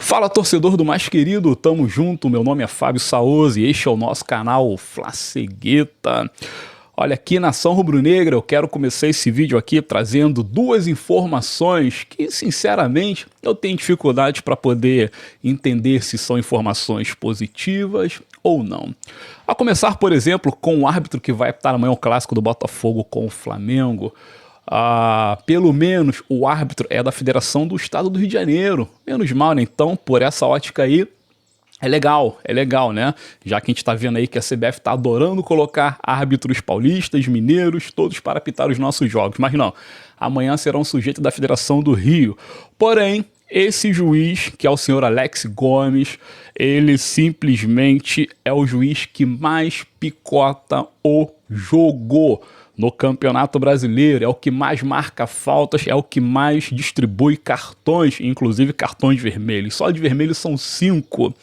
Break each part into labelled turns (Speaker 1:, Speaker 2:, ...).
Speaker 1: Fala, torcedor do mais querido, tamo junto, meu nome é Fábio Saoz e este é o nosso canal Fla Cegueta. Olha, aqui nação rubro-negra eu quero começar esse vídeo aqui trazendo duas informações que, sinceramente, eu tenho dificuldade para poder entender se são informações positivas ou não. A começar, por exemplo, com o árbitro que vai apitar amanhã o clássico do Botafogo com o Flamengo. Pelo menos o árbitro é da Federação do Estado do Rio de Janeiro. Menos mal, né? Então, por essa ótica aí, é legal, né? Já que a gente tá vendo aí que a CBF tá adorando colocar árbitros paulistas, mineiros, todos para apitar os nossos jogos. Mas não, amanhã será um sujeito da Federação do Rio. Porém, esse juiz, que é o senhor Alex Gomes, ele simplesmente é o juiz que mais picota o jogo no Campeonato Brasileiro, é o que mais marca faltas, é o que mais distribui cartões, inclusive cartões vermelhos. Só de vermelho são 5.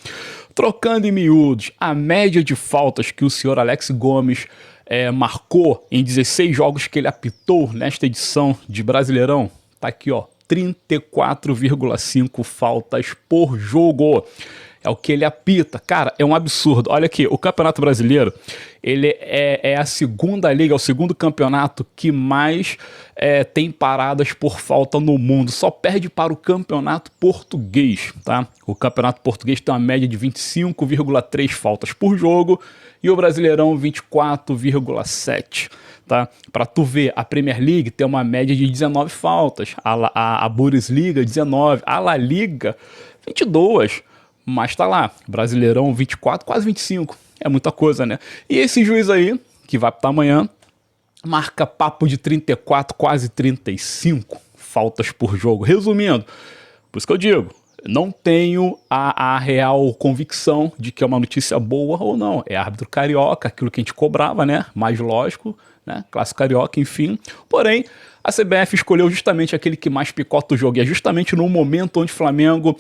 Speaker 1: Trocando em miúdos, a média de faltas que o senhor Alex Gomes marcou em 16 jogos que ele apitou nesta edição de Brasileirão, tá aqui, ó, 34,5 faltas por jogo. É o que ele apita. Cara, é um absurdo. Olha aqui, o Campeonato Brasileiro, ele é a segunda liga, é o segundo campeonato que mais tem paradas por falta no mundo. Só perde para o Campeonato Português, tá? O Campeonato Português tem uma média de 25,3 faltas por jogo e o Brasileirão 24,7. Tá? Para tu ver, a Premier League tem uma média de 19 faltas, a Bundesliga 19, a La Liga 22. Mas tá lá, Brasileirão 24, quase 25. É muita coisa, né? E esse juiz aí, que vai apitar amanhã, marca papo de 34, quase 35 faltas por jogo. Resumindo, por isso que eu digo, não tenho a real convicção de que é uma notícia boa ou não. É árbitro carioca, aquilo que a gente cobrava, né? Mais lógico, né? Clássico carioca, enfim. Porém, a CBF escolheu justamente aquele que mais picota o jogo. E é justamente no momento onde o Flamengo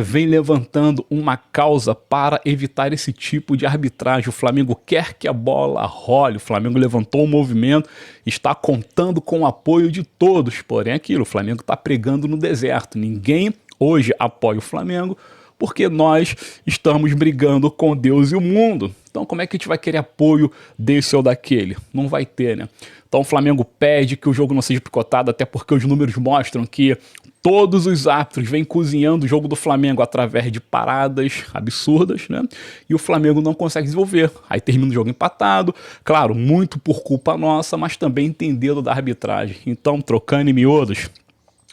Speaker 1: vem levantando uma causa para evitar esse tipo de arbitragem. O Flamengo quer que a bola role. O Flamengo levantou um movimento, está contando com o apoio de todos. Porém, aquilo, o Flamengo está pregando no deserto. Ninguém hoje apoia o Flamengo porque nós estamos brigando com Deus e o mundo. Então como é que a gente vai querer apoio desse ou daquele? Não vai ter, né? Então o Flamengo pede que o jogo não seja picotado, até porque os números mostram que todos os árbitros vêm cozinhando o jogo do Flamengo através de paradas absurdas, né? E o Flamengo não consegue desenvolver. Aí termina o jogo empatado, claro, muito por culpa nossa, mas também entendendo da arbitragem. Então, trocando em miúdos,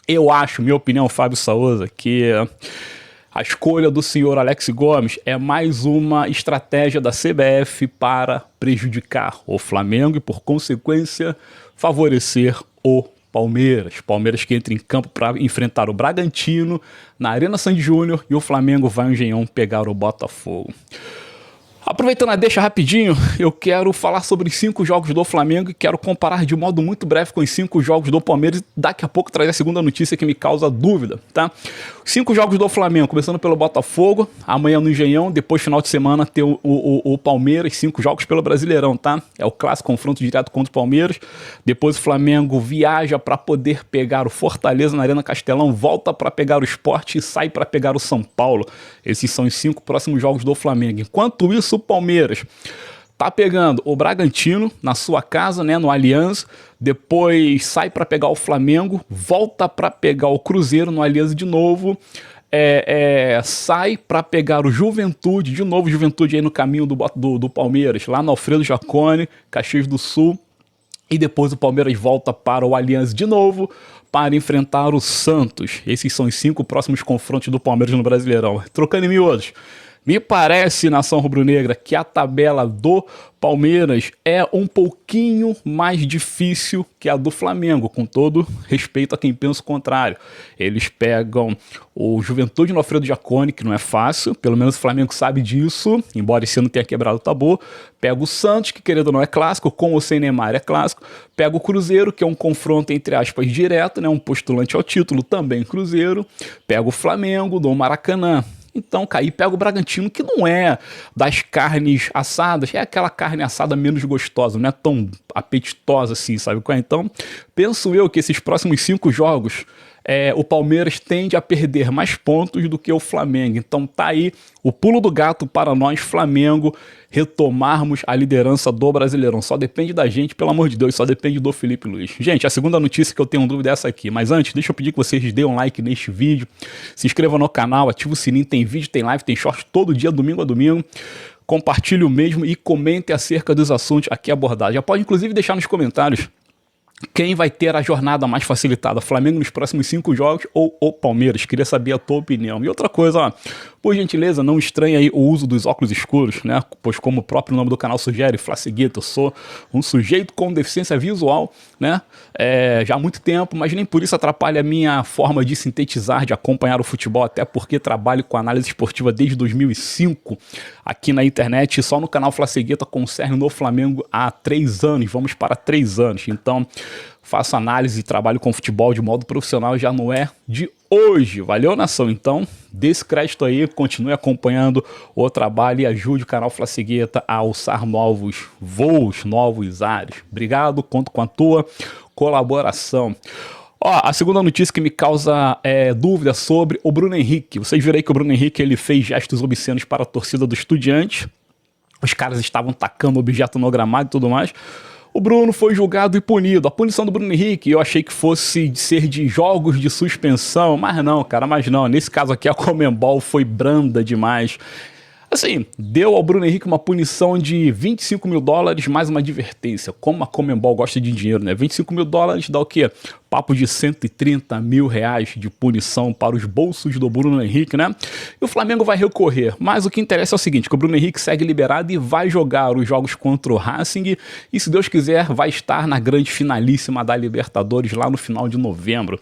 Speaker 1: eu acho, minha opinião, Fábio Saoz, que a escolha do senhor Alex Gomes é mais uma estratégia da CBF para prejudicar o Flamengo e, por consequência, favorecer o Palmeiras. Palmeiras que entra em campo para enfrentar o Bragantino na Arena Sandy Júnior e o Flamengo vai ao Engenhão pegar o Botafogo. Aproveitando a deixa rapidinho, eu quero falar sobre os 5 jogos do Flamengo e quero comparar de modo muito breve com os 5 jogos do Palmeiras e daqui a pouco trazer a segunda notícia que me causa dúvida, tá? 5 jogos do Flamengo, começando pelo Botafogo, amanhã no Engenhão, depois final de semana ter o Palmeiras, 5 jogos pelo Brasileirão, tá? É o clássico confronto direto contra o Palmeiras, depois o Flamengo viaja para poder pegar o Fortaleza na Arena Castelão, volta para pegar o Sport e sai para pegar o São Paulo. Esses são os 5 próximos jogos do Flamengo. Enquanto isso, o Palmeiras tá pegando o Bragantino na sua casa, né, no Allianz, depois sai para pegar o Flamengo, volta para pegar o Cruzeiro no Allianz de novo, sai para pegar o Juventude, de novo Juventude aí no caminho do Palmeiras, lá no Alfredo Jaconi, Caxias do Sul, e depois o Palmeiras volta para o Allianz de novo para enfrentar o Santos. Esses são os 5 próximos confrontos do Palmeiras no Brasileirão. Trocando em miúdos, me parece, nação rubro-negra, que a tabela do Palmeiras é um pouquinho mais difícil que a do Flamengo, com todo respeito a quem pensa o contrário. Eles pegam o Juventude no Alfredo Jaconi, que não é fácil, pelo menos o Flamengo sabe disso, embora esse ano tenha quebrado o tabu. Pega o Santos, que querendo ou não é clássico, com ou sem Neymar é clássico. Pega o Cruzeiro, que é um confronto, entre aspas, direto, né, um postulante ao título, também Cruzeiro. Pega o Flamengo do Maracanã. Então, Caí pega o Bragantino, que não é das carnes assadas, é aquela carne assada menos gostosa, não é tão apetitosa assim, sabe qual é? Então, penso eu que esses próximos 5 jogos o Palmeiras tende a perder mais pontos do que o Flamengo. Então tá aí o pulo do gato para nós, Flamengo, retomarmos a liderança do Brasileirão. Só depende da gente, pelo amor de Deus, só depende do Felipe Luiz. Gente, a segunda notícia que eu tenho dúvida é essa aqui. Mas antes, deixa eu pedir que vocês deem um like neste vídeo, se inscrevam no canal, ativem o sininho, tem vídeo, tem live, tem short todo dia, domingo a domingo. Compartilhe o mesmo e comente acerca dos assuntos aqui abordados. Já pode inclusive deixar nos comentários quem vai ter a jornada mais facilitada, Flamengo nos próximos 5 jogos ou o Palmeiras? Queria saber a tua opinião. E outra coisa, ó, por gentileza, não estranhe aí o uso dos óculos escuros, né? Pois como o próprio nome do canal sugere, Flacegueta, eu sou um sujeito com deficiência visual, né? Já há muito tempo, mas nem por isso atrapalha a minha forma de sintetizar, de acompanhar o futebol, até porque trabalho com análise esportiva desde 2005 aqui na internet, só no canal Flacegueta concerne no Flamengo há 3 anos, vamos para 3 anos. Então, faço análise e trabalho com futebol de modo profissional, já não é de hoje. Valeu, nação? Então, dê esse crédito aí, continue acompanhando o trabalho e ajude o canal Flacegueta a alçar novos voos, novos ares. Obrigado, conto com a tua colaboração. Ó, a segunda notícia que me causa dúvida sobre o Bruno Henrique. Vocês viram aí que o Bruno Henrique ele fez gestos obscenos para a torcida do Estudiantes. Os caras estavam tacando objeto no gramado e tudo mais. O Bruno foi julgado e punido. A punição do Bruno Henrique eu achei que fosse ser de jogos de suspensão, mas não, cara, mas não. Nesse caso aqui a Conmebol foi branda demais. Assim, deu ao Bruno Henrique uma punição de 25 mil dólares mais uma advertência. Como a Conmebol gosta de dinheiro, né? 25 mil dólares dá o quê? Papo de 130 mil reais de punição para os bolsos do Bruno Henrique, né? E o Flamengo vai recorrer. Mas o que interessa é o seguinte, que o Bruno Henrique segue liberado e vai jogar os jogos contra o Racing e, se Deus quiser, vai estar na grande finalíssima da Libertadores lá no final de novembro.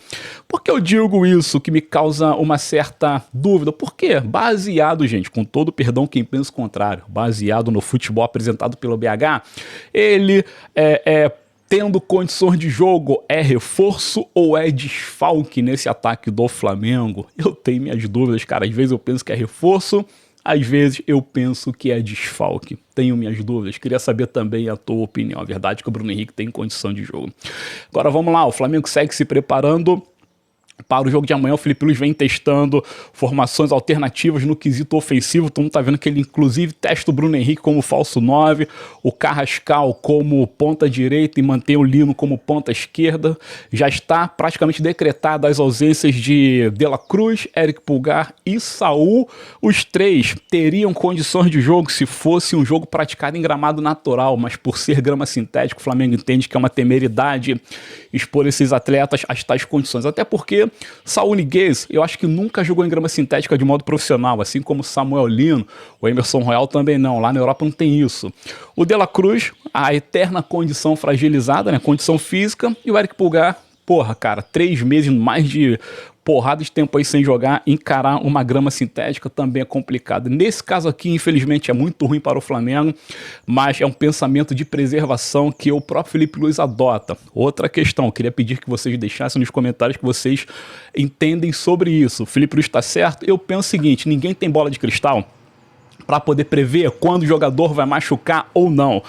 Speaker 1: Por que eu digo isso que me causa uma certa dúvida? Por quê? Baseado, gente, com todo perdão quem pensa o contrário, baseado no futebol apresentado pelo BH, ele tendo condições de jogo, é reforço ou é desfalque nesse ataque do Flamengo? Eu tenho minhas dúvidas, cara. Às vezes eu penso que é reforço, às vezes eu penso que é desfalque. Tenho minhas dúvidas. Queria saber também a tua opinião. A verdade é que o Bruno Henrique tem condição de jogo. Agora vamos lá, o Flamengo segue se preparando para o jogo de amanhã. O Felipe Luiz vem testando formações alternativas no quesito ofensivo. Todo mundo tá vendo que ele inclusive testa o Bruno Henrique como falso 9, o Carrascal como ponta direita e mantém o Lino como ponta esquerda. Já está praticamente decretada as ausências de De La Cruz, Eric Pulgar e Saul. Os 3 teriam condições de jogo se fosse um jogo praticado em gramado natural, mas por ser grama sintética, o Flamengo entende que é uma temeridade expor esses atletas às tais condições. Até porque Saul Niguez, eu acho que nunca jogou em grama sintética de modo profissional, assim como Samuel Lino, o Emerson Royal também não. Lá na Europa não tem isso. O De La Cruz, a eterna condição fragilizada, né? Condição física. E o Eric Pulgar, porra, cara, 3 meses, mais de porrada de tempo aí sem jogar, encarar uma grama sintética também é complicado. Nesse caso aqui, infelizmente, é muito ruim para o Flamengo, mas é um pensamento de preservação que o próprio Felipe Luiz adota. Outra questão, eu queria pedir que vocês deixassem nos comentários que vocês entendem sobre isso. O Felipe Luiz está certo? Eu penso o seguinte, ninguém tem bola de cristal para poder prever quando o jogador vai machucar ou não.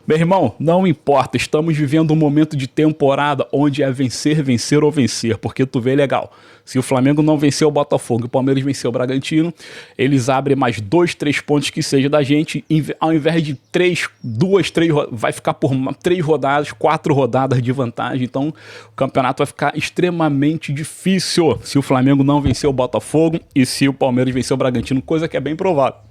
Speaker 1: Meu irmão, não importa, estamos vivendo um momento de temporada onde é vencer, vencer ou vencer, porque tu vê legal, se o Flamengo não venceu o Botafogo e o Palmeiras venceu o Bragantino, eles abrem mais 2, 3 pontos que seja da gente, ao invés de 2, 3, vai ficar por 3 rodadas, 4 rodadas de vantagem, então o campeonato vai ficar extremamente difícil se o Flamengo não vencer o Botafogo e se o Palmeiras vencer o Bragantino, coisa que é bem provável.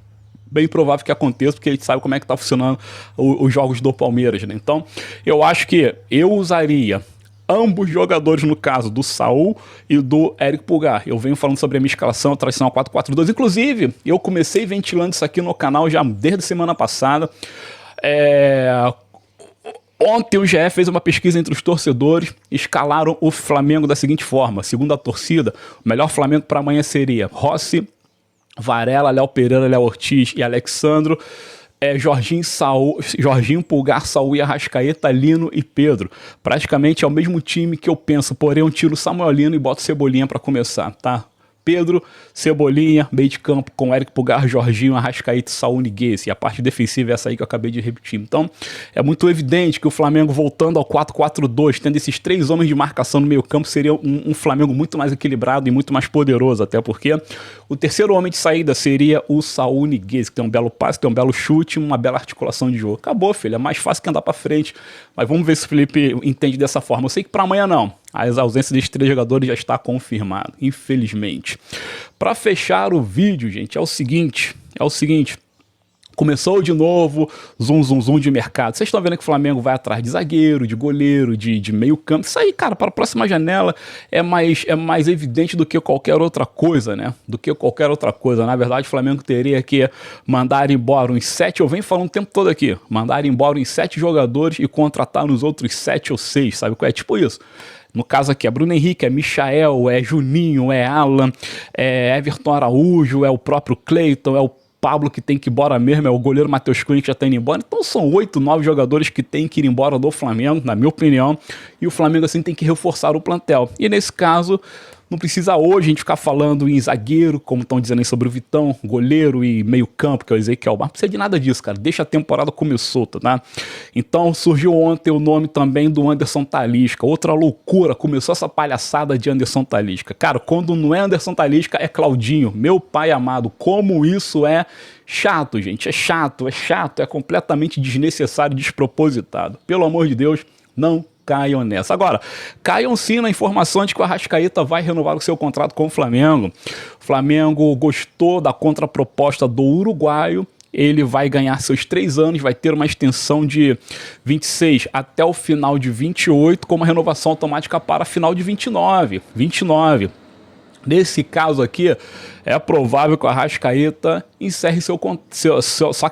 Speaker 1: Bem provável que aconteça, porque a gente sabe como é que tá funcionando os jogos do Palmeiras, né? Então, eu acho que eu usaria ambos jogadores, no caso do Saul e do Eric Pulgar. Eu venho falando sobre a minha escalação, a tradicional 4-4-2. Inclusive, eu comecei ventilando isso aqui no canal já desde a semana passada. Ontem o GE fez uma pesquisa entre os torcedores, escalaram o Flamengo da seguinte forma. Segundo a torcida, o melhor Flamengo para amanhã seria Rossi, Varela, Léo Pereira, Léo Ortiz e Alexandro, Jorginho, Pulgar, Saul e Arrascaeta, Lino e Pedro. Praticamente é o mesmo time que eu penso, porém eu tiro o Samuel Lino e boto Cebolinha para começar, tá? Pedro, Cebolinha, meio de campo com Eric Pulgar, Jorginho, Arrascaeta, Saúl Ñíguez. E a parte defensiva é essa aí que eu acabei de repetir. Então, é muito evidente que o Flamengo, voltando ao 4-4-2, tendo esses 3 homens de marcação no meio campo, seria um Flamengo muito mais equilibrado e muito mais poderoso, até porque o terceiro homem de saída seria o Saúl Ñíguez, que tem um belo passe, tem um belo chute, uma bela articulação de jogo. Acabou, filho, é mais fácil que andar pra frente. Mas vamos ver se o Felipe entende dessa forma. Eu sei que pra amanhã não. As ausências desses 3 jogadores já está confirmado, infelizmente. Para fechar o vídeo, gente, é o seguinte. Começou de novo, zoom de mercado. Vocês estão vendo que o Flamengo vai atrás de zagueiro, de goleiro, de meio campo. Isso aí, cara, para a próxima janela é mais evidente do que qualquer outra coisa, né? Na verdade, o Flamengo teria que mandar embora uns 7, eu venho falando o tempo todo aqui, mandar embora uns 7 jogadores e contratar nos outros 7 ou 6, sabe? É tipo isso. No caso aqui é Bruno Henrique, é Michael, é Juninho, é Alan, é Everton Araújo, é o próprio Cleiton, é o Pablo que tem que ir embora mesmo, é o goleiro Matheus Cunha que já está indo embora. Então são 8, 9 jogadores que tem que ir embora do Flamengo, na minha opinião, e o Flamengo assim tem que reforçar o plantel. E nesse caso, não precisa hoje a gente ficar falando em zagueiro, como estão dizendo aí sobre o Vitão, goleiro e meio campo, que é o Ezequiel. Não precisa de nada disso, cara. Deixa a temporada comer solta, tá? Então surgiu ontem o nome também do Anderson Talisca. Outra loucura, começou essa palhaçada de Anderson Talisca. Cara, quando não é Anderson Talisca, é Claudinho. Meu pai amado, como isso é chato, gente. É chato, é completamente desnecessário, despropositado. Pelo amor de Deus, não caiam nessa. Agora, caiam sim na informação de que o Arrascaeta vai renovar o seu contrato com o Flamengo. O Flamengo gostou da contraproposta do uruguaio. Ele vai ganhar seus 3 anos, vai ter uma extensão de 26 até o final de 28, com uma renovação automática para final de 29. Nesse caso aqui, é provável que o Arrascaeta encerre sua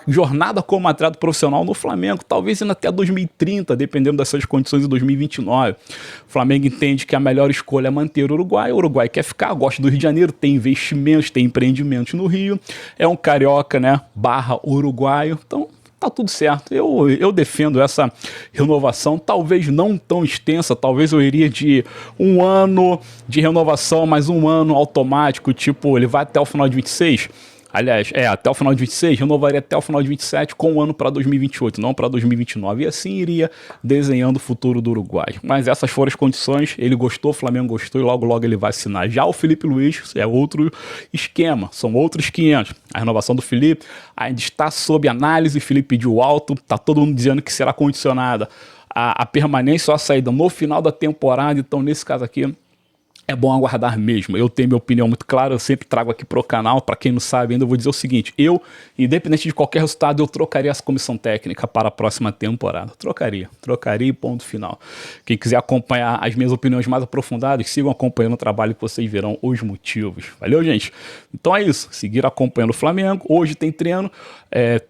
Speaker 1: jornada como atleta profissional no Flamengo, talvez indo até 2030, dependendo das suas condições em 2029. O Flamengo entende que a melhor escolha é manter o Uruguai quer ficar, gosta do Rio de Janeiro, tem investimentos, tem empreendimentos no Rio, é um carioca, né, / uruguaio, então tá tudo certo. Eu defendo essa renovação, talvez não tão extensa, talvez eu iria de 1 ano de renovação, mais 1 ano automático, tipo, ele vai até o final de 26. Aliás, até o final de 26, renovaria até o final de 27 com 1 ano para 2028, não para 2029. E assim iria desenhando o futuro do Uruguai. Mas essas foram as condições, ele gostou, o Flamengo gostou e logo ele vai assinar. Já o Felipe Luiz é outro esquema, são outros 500. A renovação do Felipe ainda está sob análise, o Felipe pediu alto, tá todo mundo dizendo que será condicionada a permanência ou a saída no final da temporada, então nesse caso aqui é bom aguardar mesmo. Eu tenho minha opinião muito clara, eu sempre trago aqui pro canal. Para quem não sabe ainda, eu vou dizer o seguinte: eu, independente de qualquer resultado, eu trocaria essa comissão técnica para a próxima temporada. Trocaria e ponto final. Quem quiser acompanhar as minhas opiniões mais aprofundadas, sigam acompanhando o trabalho que vocês verão os motivos. Valeu, gente? Então é isso, seguir acompanhando o Flamengo. Hoje tem treino,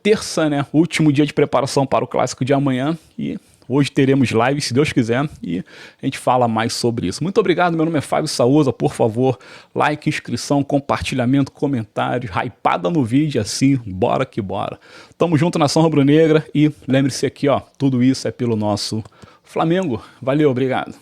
Speaker 1: terça, né? Último dia de preparação para o clássico de amanhã e hoje teremos live, se Deus quiser, e a gente fala mais sobre isso. Muito obrigado, meu nome é Fábio Souza, por favor, like, inscrição, compartilhamento, comentários, hypada no vídeo, assim, bora que bora. Tamo junto, nação rubro-negra, e lembre-se aqui, ó, tudo isso é pelo nosso Flamengo. Valeu, obrigado.